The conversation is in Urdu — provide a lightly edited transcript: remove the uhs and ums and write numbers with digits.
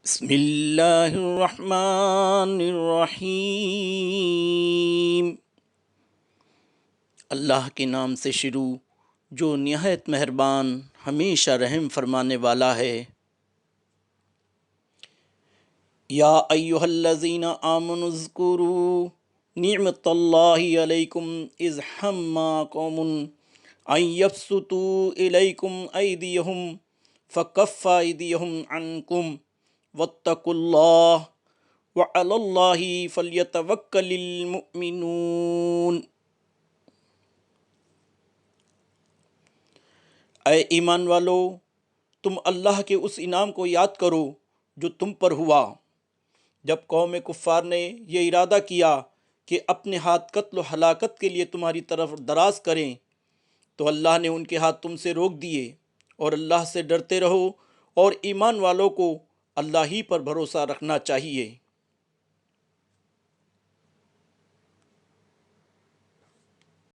بسم اللہ الرحمن الرحیم۔ اللہ کے نام سے شروع جو نہایت مہربان ہمیشہ رحم فرمانے والا ہے۔ یا ایھا الذین آمنوا اذکروا نعمت اللہ علیکم اذ ہم قوم ان یبسطوا الیکم ایدیہم فکف ایدیہم عنکم واتقوا اللہ وعلی اللہ فلیتوکل المؤمنون۔ اے ایمان والو، تم اللہ کے اس انعام کو یاد کرو جو تم پر ہوا جب قوم کفار نے یہ ارادہ کیا کہ اپنے ہاتھ قتل و ہلاکت کے لیے تمہاری طرف دراز کریں، تو اللہ نے ان کے ہاتھ تم سے روک دیے۔ اور اللہ سے ڈرتے رہو، اور ایمان والوں کو اللہ ہی پر بھروسہ رکھنا چاہیے۔